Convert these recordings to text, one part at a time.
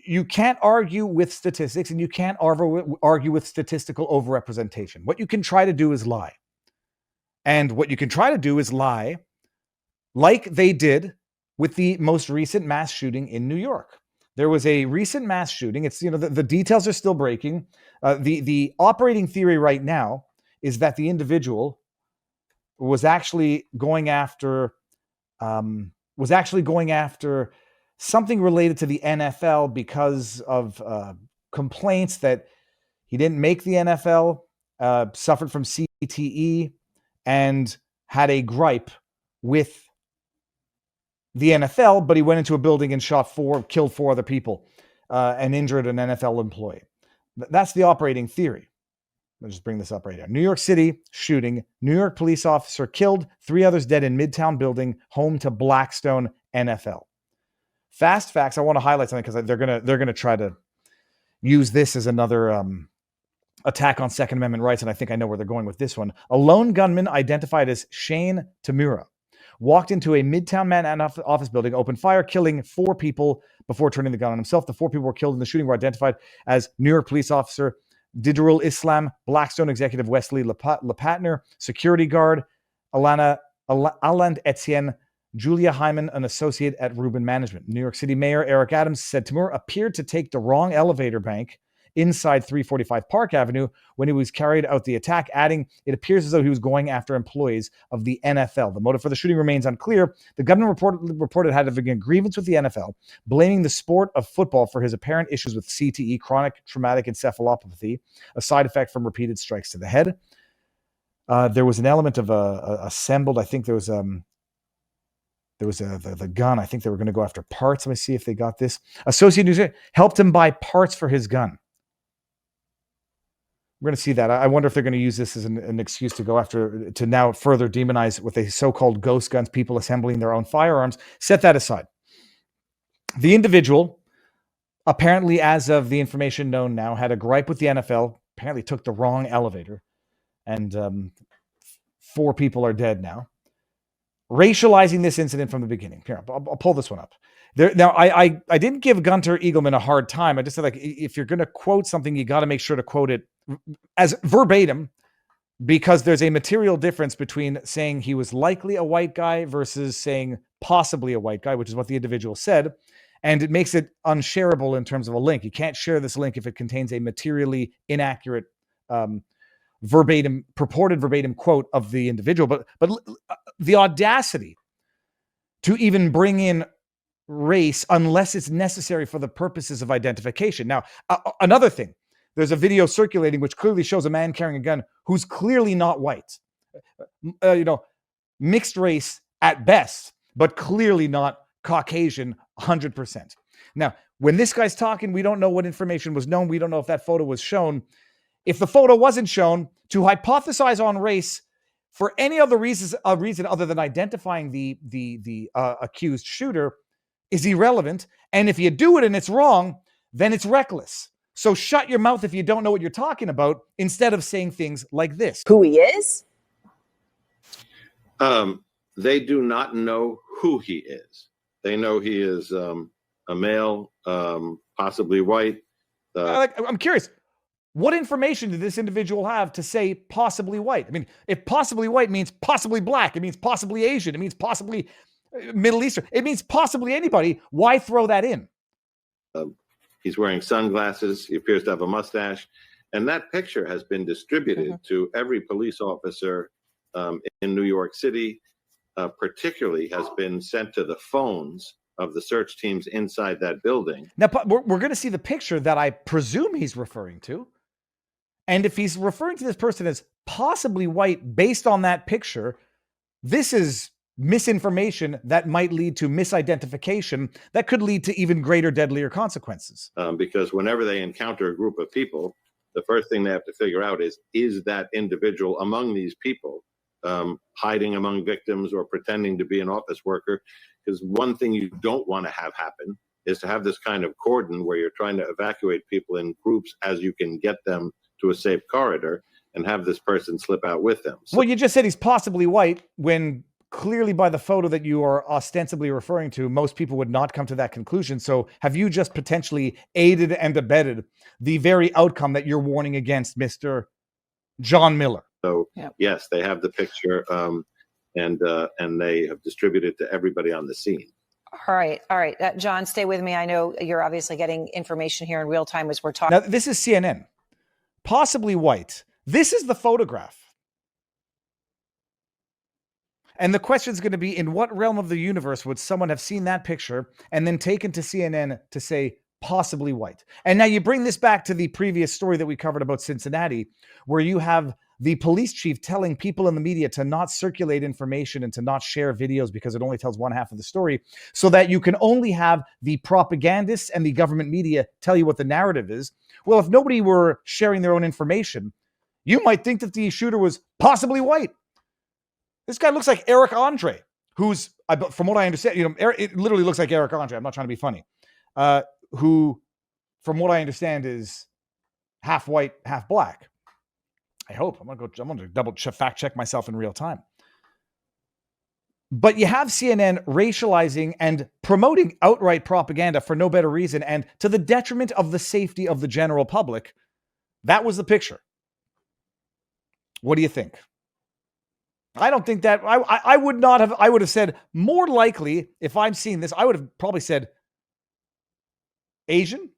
you can't argue with statistics, and you can't argue with statistical overrepresentation. What you can try to do is lie. And what you can try to do is lie like they did with the most recent mass shooting in New York. There was a recent mass shooting. It's, the details are still breaking. The operating theory right now is that the individual was actually going after something related to the NFL because of complaints that he didn't make the NFL, suffered from CTE, and had a gripe with the NFL, but he went into a building and killed 4 other people and injured an NFL employee. That's the operating theory. Let's just bring this up right here. New York City shooting. New York police officer killed, 3 others dead in Midtown building, home to Blackstone NFL. Fast facts. I want to highlight something because they're gonna try to use this as another attack on Second Amendment rights, and I think I know where they're going with this one. A lone gunman identified as Shane Tamura walked into a Midtown Manhattan office building, opened fire, killing 4 people before turning the gun on himself. The 4 people were killed in the shooting were identified as New York police officer Didrul Islam, Blackstone executive Wesley Lepatner, security guard Alan Etienne, Julia Hyman, an associate at Rubin Management. New York City Mayor Eric Adams said Tamura appeared to take the wrong elevator bank inside 345 Park Avenue when he was carried out the attack, adding, it appears as though he was going after employees of the NFL. The motive for the shooting remains unclear. The gunman reported had a grievance with the NFL, blaming the sport of football for his apparent issues with CTE, chronic traumatic encephalopathy, a side effect from repeated strikes to the head. There was an element of assembled, I think there was the gun. I think they were going to go after parts. Let me see if they got this. Associated News helped him buy parts for his gun. We're going to see that. I wonder if they're going to use this as an excuse to now further demonize with the so-called ghost guns, people assembling their own firearms. Set that aside. The individual, apparently, as of the information known now, had a gripe with the NFL, apparently took the wrong elevator, and 4 people are dead now. Racializing this incident from the beginning. Here, I'll pull this one up. Now, I didn't give Gunter Eagleman a hard time. I just said, like, if you're going to quote something, you got to make sure to quote it as verbatim, because there's a material difference between saying he was likely a white guy versus saying possibly a white guy, which is what the individual said. And it makes it unshareable in terms of a link. You can't share this link if it contains a materially inaccurate purported verbatim quote of the individual. But the audacity to even bring in race unless it's necessary for the purposes of identification. Now, another thing, there's a video circulating which clearly shows a man carrying a gun who's clearly not white. Mixed race at best, but clearly not Caucasian 100%. Now, when this guy's talking, we don't know what information was known. We don't know if that photo was shown. If the photo wasn't shown, to hypothesize on race for any other reason other than identifying the accused shooter is irrelevant. And if you do it and it's wrong, then it's reckless. So shut your mouth if you don't know what you're talking about, instead of saying things like this. Who he is? They do not know who he is. They know he is a male, possibly white. I'm curious. What information did this individual have to say possibly white? I mean, if possibly white means possibly black, it means possibly Asian, it means possibly Middle Eastern, it means possibly anybody. Why throw that in? He's wearing sunglasses. He appears to have a mustache. And that picture has been distributed to every police officer in New York City, particularly has been sent to the phones of the search teams inside that building. Now, we're going to see the picture that I presume he's referring to. And if he's referring to this person as possibly white based on that picture, this is misinformation that might lead to misidentification that could lead to even greater, deadlier consequences. Because whenever they encounter a group of people, the first thing they have to figure out is that individual among these people hiding among victims or pretending to be an office worker? Because one thing you don't want to have happen is to have this kind of cordon where you're trying to evacuate people in groups as you can get them to a safe corridor and have this person slip out with them. Well, you just said he's possibly white when clearly by the photo that you are ostensibly referring to, most people would not come to that conclusion. So have you just potentially aided and abetted the very outcome that you're warning against, Mr. John Miller? So yes, they have the picture, and they have distributed it to everybody on the scene. All right. John, stay with me. I know you're obviously getting information here in real time as we're talking. Now, this is CNN. Possibly white. This is the photograph. And the question is going to be, in what realm of the universe would someone have seen that picture and then taken to CNN to say possibly white? And now you bring this back to the previous story that we covered about Cincinnati, where you have the police chief telling people in the media to not circulate information and to not share videos because it only tells one half of the story, so that you can only have the propagandists and the government media tell you what the narrative is. Well, if nobody were sharing their own information, you might think that the shooter was possibly white. This guy looks like Eric Andre, who's, from what I understand, it literally looks like Eric Andre. I'm not trying to be funny. Who, from what I understand, is half white, half black. I hope. I'm going to double fact check myself in real time. But you have CNN racializing and promoting outright propaganda for no better reason, and to the detriment of the safety of the general public. That was the picture. What do you think? I don't think that I would not have. I would have said, more likely, if I'm seeing this, I would have probably said Asian,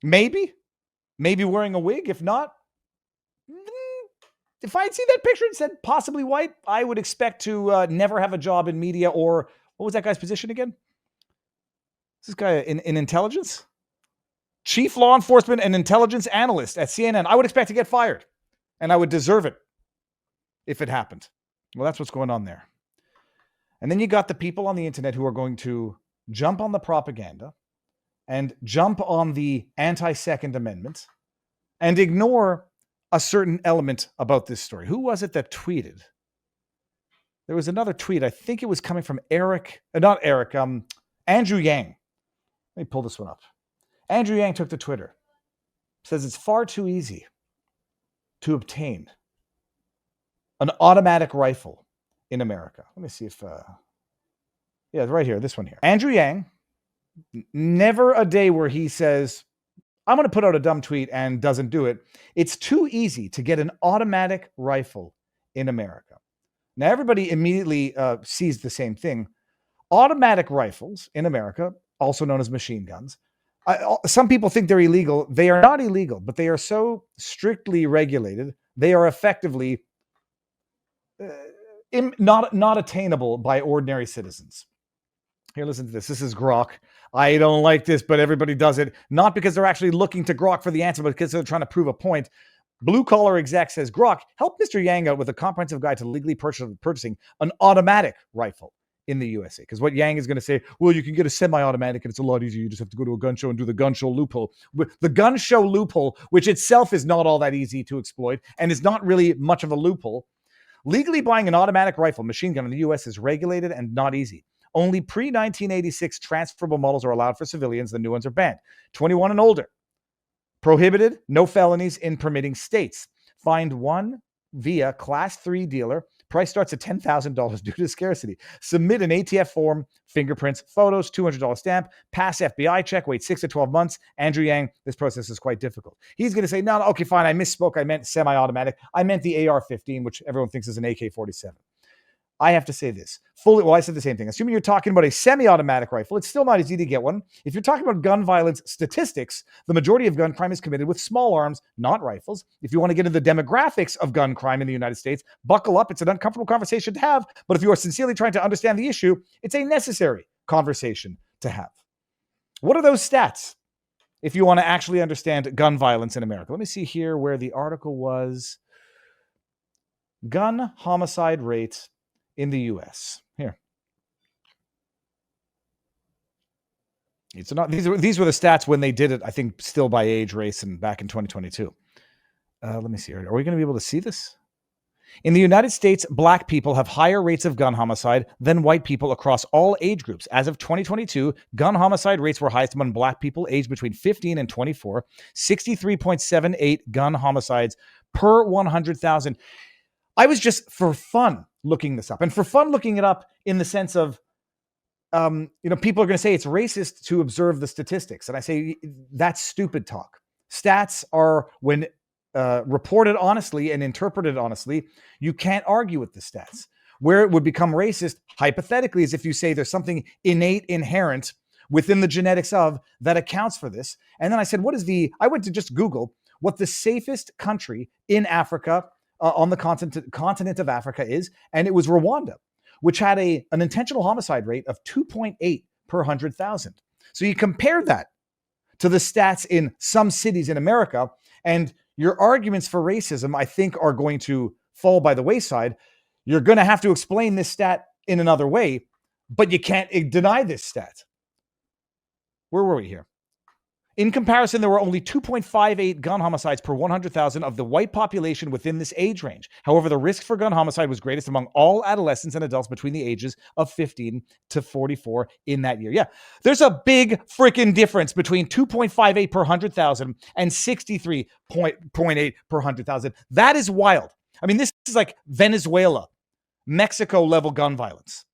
maybe wearing a wig. If not, if I had seen that picture and said possibly white, I would expect to never have a job in media. Or what was that guy's position again? Is this guy in intelligence? Chief law enforcement and intelligence analyst at CNN. I would expect to get fired, and I would deserve it if it happened. Well, that's what's going on there. And then you got the people on the internet who are going to jump on the propaganda and jump on the anti-Second Amendment and ignore a certain element about this story. Who was it that tweeted? There was another tweet. I think it was coming from Andrew Yang. Let me pull this one up. Andrew Yang took to Twitter. Says it's far too easy to obtain an automatic rifle in America. Let me see if, right here, this one here. Andrew Yang, never a day where he says, I'm going to put out a dumb tweet and doesn't do it. It's too easy to get an automatic rifle in America. Now, everybody immediately sees the same thing. Automatic rifles in America, also known as machine guns, some people think they're illegal. They are not illegal, but they are so strictly regulated, they are effectively not attainable by ordinary citizens. Here, listen to this. This is Grok. I don't like this, but everybody does it. Not because they're actually looking to Grok for the answer, but because they're trying to prove a point. Blue Collar Exec says, Grok, help Mr. Yang out with a comprehensive guide to legally purchasing an automatic rifle in the USA. Because what Yang is going to say, well, you can get a semi-automatic and it's a lot easier. You just have to go to a gun show and do the gun show loophole. The gun show loophole, which itself is not all that easy to exploit and is not really much of a loophole. Legally buying an automatic rifle, machine gun in the U.S. is regulated and not easy. Only pre-1986 transferable models are allowed for civilians. The new ones are banned. 21 and older. Prohibited, no felonies in permitting states. Find one via Class 3 dealer. Price starts at $10,000 due to scarcity. Submit an ATF form, fingerprints, photos, $200 stamp, pass FBI check, wait 6 to 12 months. Andrew Yang, this process is quite difficult. He's going to say, no, okay, fine, I misspoke. I meant semi-automatic. I meant the AR-15, which everyone thinks is an AK-47. I have to say this. I said the same thing. Assuming you're talking about a semi-automatic rifle, it's still not easy to get one. If you're talking about gun violence statistics, the majority of gun crime is committed with small arms, not rifles. If you want to get into the demographics of gun crime in the United States, buckle up. It's an uncomfortable conversation to have. But if you are sincerely trying to understand the issue, it's a necessary conversation to have. What are those stats if you want to actually understand gun violence in America? Let me see here where the article was. Gun homicide rate in the U.S. Here. These were the stats when they did it, I think, still by age, race, and back in 2022. Let me see. Are we going to be able to see this? In the United States, Black people have higher rates of gun homicide than white people across all age groups. As of 2022, gun homicide rates were highest among Black people aged between 15 and 24, 63.78 gun homicides per 100,000. I was just, for fun, looking this up. And for fun looking it up in the sense of, people are going to say it's racist to observe the statistics. And I say, that's stupid talk. Stats are, when reported honestly and interpreted honestly, you can't argue with the stats. Where it would become racist, hypothetically, is if you say there's something innate, inherent within the genetics of that accounts for this. And then I said, I went to just Google what the safest country in Africa, on the continent of Africa is, and it was Rwanda, which had an intentional homicide rate of 2.8 per 100,000. So you compare that to the stats in some cities in America, and your arguments for racism, I think, are going to fall by the wayside. You're going to have to explain this stat in another way, but you can't deny this stat. Where were we here? In comparison, there were only 2.58 gun homicides per 100,000 of the white population within this age range. However, the risk for gun homicide was greatest among all adolescents and adults between the ages of 15 to 44 in that year. Yeah, there's a big freaking difference between 2.58 per 100,000 and 63.8 per 100,000. That is wild. I mean, this is like Venezuela, Mexico level gun violence.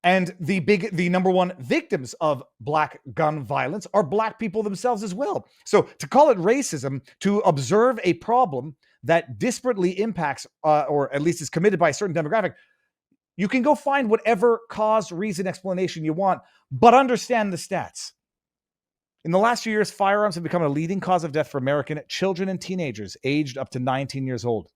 And the number one victims of black gun violence are black people themselves as well. So to call it racism, to observe a problem that disparately impacts, or at least is committed by a certain demographic, you can go find whatever cause, reason, explanation you want, but understand the stats. In the last few years, firearms have become a leading cause of death for American children and teenagers aged up to 19 years old.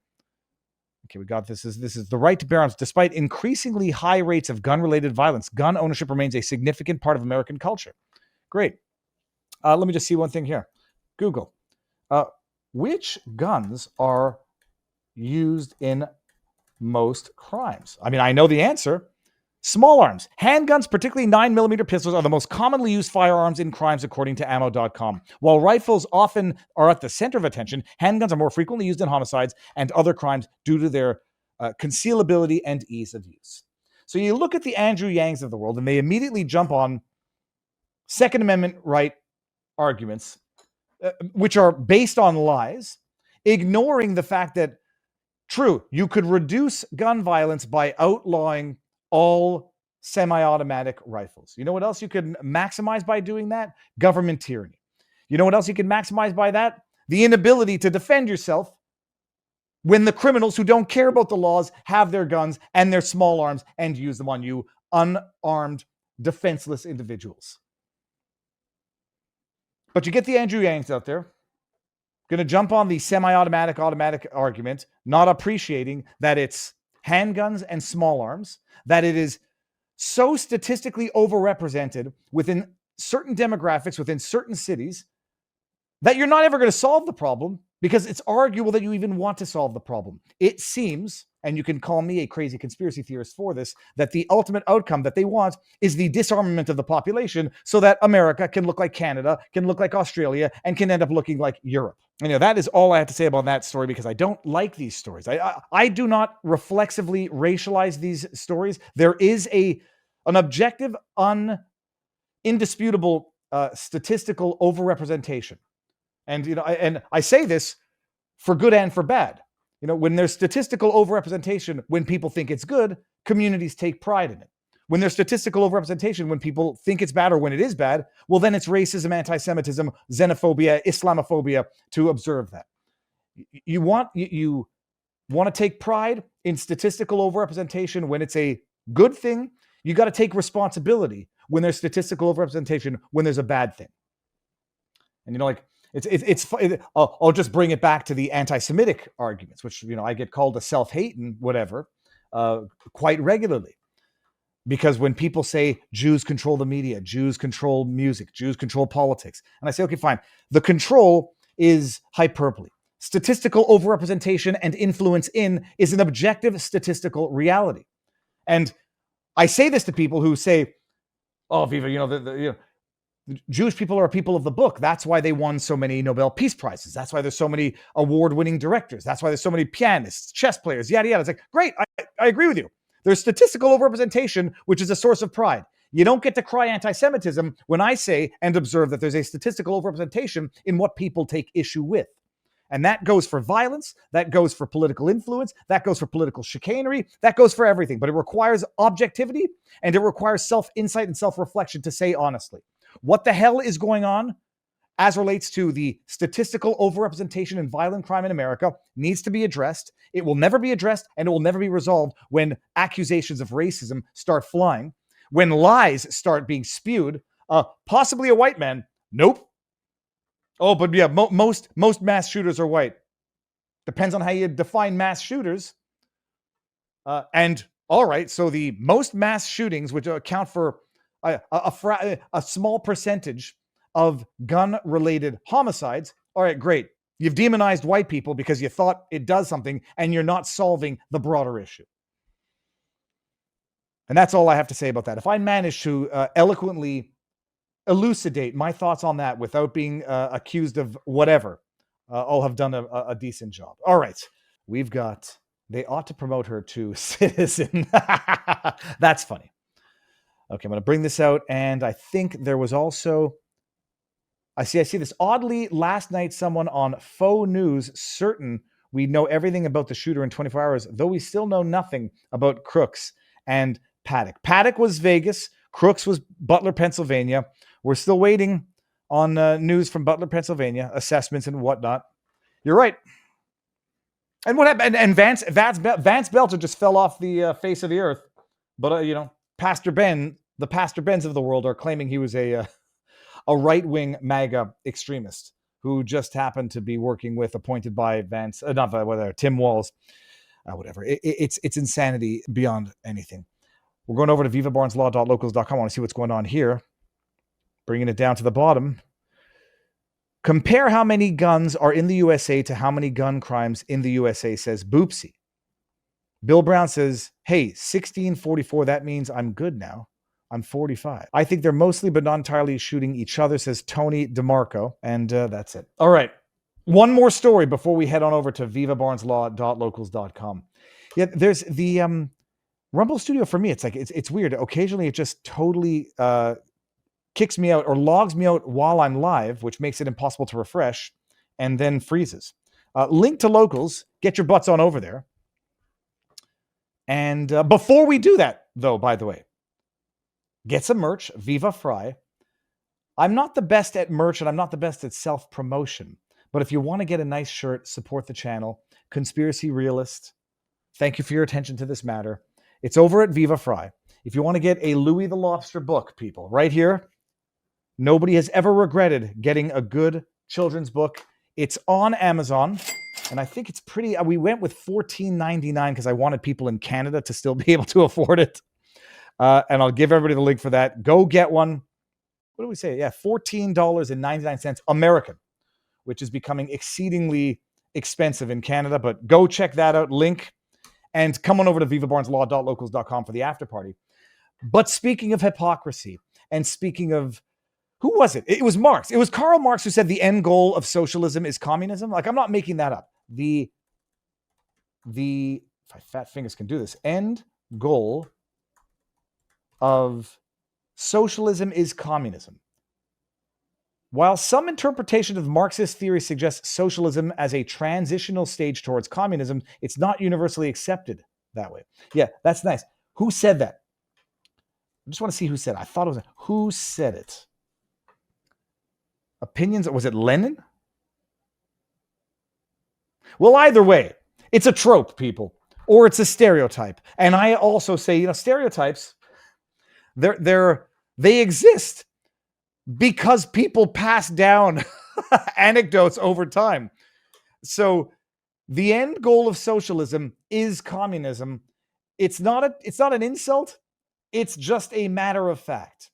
Okay, we got this. This is the right to bear arms. Despite increasingly high rates of gun-related violence, gun ownership remains a significant part of American culture. Great. Let me just see one thing here. Google. Which guns are used in most crimes? I mean, I know the answer. Small arms. Handguns, particularly 9mm pistols, are the most commonly used firearms in crimes, according to ammo.com. While rifles often are at the center of attention, handguns are more frequently used in homicides and other crimes due to their concealability and ease of use. So you look at the Andrew Yangs of the world, and they immediately jump on Second Amendment right arguments, which are based on lies, ignoring the fact that, true, you could reduce gun violence by outlawing all semi-automatic rifles. You know what else you could maximize by doing that? Government tyranny. You know what else you can maximize by that? The inability to defend yourself when the criminals who don't care about the laws have their guns and their small arms and use them on you, unarmed, defenseless individuals. But you get the Andrew Yangs out there, going to jump on the semi-automatic, automatic argument, not appreciating that it's handguns and small arms, that it is so statistically overrepresented within certain demographics, within certain cities, that you're not ever going to solve the problem, because it's arguable that you even want to solve the problem. It seems, and you can call me a crazy conspiracy theorist for this, that the ultimate outcome that they want is the disarmament of the population so that America can look like Canada, can look like Australia, and can end up looking like Europe. And that is all I have to say about that story, because I don't like these stories. I do not reflexively racialize these stories. There is an objective, indisputable statistical overrepresentation. And and I say this for good and for bad. When there's statistical overrepresentation, when people think it's good, communities take pride in it. When there's statistical overrepresentation, when people think it's bad or when it is bad, well, then it's racism, anti-Semitism, xenophobia, Islamophobia to observe that. You want to take pride in statistical overrepresentation when it's a good thing. You got to take responsibility when there's statistical overrepresentation, when there's a bad thing. And I'll just bring it back to the anti-Semitic arguments, which, I get called a self-hate and whatever quite regularly. Because when people say Jews control the media, Jews control music, Jews control politics, and I say, okay, fine. The control is hyperbole. Statistical overrepresentation and influence is an objective statistical reality. And I say this to people who say, oh, Viva, Jewish people are people of the book. That's why they won so many Nobel Peace Prizes. That's why there's so many award-winning directors. That's why there's so many pianists, chess players, yada, yada. It's like, great, I agree with you. There's statistical overrepresentation, which is a source of pride. You don't get to cry anti-Semitism when I say and observe that there's a statistical overrepresentation in what people take issue with. And that goes for violence, that goes for political influence, that goes for political chicanery, that goes for everything. But it requires objectivity, and it requires self-insight and self-reflection to say honestly, what the hell is going on as relates to the statistical overrepresentation in violent crime in America needs to be addressed. It will never be addressed, and it will never be resolved when accusations of racism start flying, when lies start being spewed. Possibly a white man. Nope. Oh, but yeah, most mass shooters are white. Depends on how you define mass shooters. And all right, so the most mass shootings, which account for a small percentage of gun-related homicides. All right, great. You've demonized white people because you thought it does something, and you're not solving the broader issue. And that's all I have to say about that. If I manage to eloquently elucidate my thoughts on that without being accused of whatever, I'll have done a decent job. All right. We've got, they ought to promote her to citizen. That's funny. Okay, I'm going to bring this out. And I think there was also, I see this. Oddly, last night, someone on Faux News certain we know everything about the shooter in 24 hours, though we still know nothing about Crooks and Paddock. Paddock was Vegas. Crooks was Butler, Pennsylvania. We're still waiting on news from Butler, Pennsylvania, assessments and whatnot. You're right. And what happened? And Vance Belcher just fell off the face of the earth. But, Pastor Ben, the Pastor Bens of the world are claiming he was a right-wing MAGA extremist who just happened to be working with, appointed by Tim Walz, whatever. It's insanity beyond anything. We're going over to vivabarneslaw.locals.com. I want to see what's going on here. Bringing it down to the bottom. Compare how many guns are in the USA to how many gun crimes in the USA, says Boopsy. Bill Brown says, hey, 1644, that means I'm good now. I'm 45. I think they're mostly, but not entirely, shooting each other, says Tony DeMarco. And that's it. All right. One more story before we head on over to vivabarneslaw.locals.com. Yeah, there's the Rumble Studio for me. It's like, it's weird. Occasionally it just totally kicks me out or logs me out while I'm live, which makes it impossible to refresh, and then freezes. Link to Locals. Get your butts on over there. And before we do that, though, by the way, get some merch, Viva Fry. I'm not the best at merch and I'm not the best at self-promotion. But if you want to get a nice shirt, support the channel. Conspiracy Realist, thank you for your attention to this matter. It's over at Viva Fry. If you want to get a Louis the Lobster book, people, right here, nobody has ever regretted getting a good children's book. It's on Amazon. And I think it's pretty, we went with $14.99 because I wanted people in Canada to still be able to afford it. And I'll give everybody the link for that. Go get one. What do we say? Yeah, $14.99 American, which is becoming exceedingly expensive in Canada. But go check that out. Link. And come on over to vivabarneslaw.locals.com for the after party. But speaking of hypocrisy, and speaking of, who was it? It was Marx. It was Karl Marx who said the end goal of socialism is communism. Like, I'm not making that up. The if my fat fingers can do this, end goal of socialism is communism. While some interpretation of Marxist theory suggests socialism as a transitional stage towards communism, it's not universally accepted that way. Yeah, that's nice. Who said that? I just want to see who said it. I thought it was, who said it? Opinions, was it Lenin? Well, either way, it's a trope, people, or it's a stereotype. And I also say, stereotypes, they exist because people pass down anecdotes over time. So the end goal of socialism is communism. It's not an insult. It's just a matter of fact.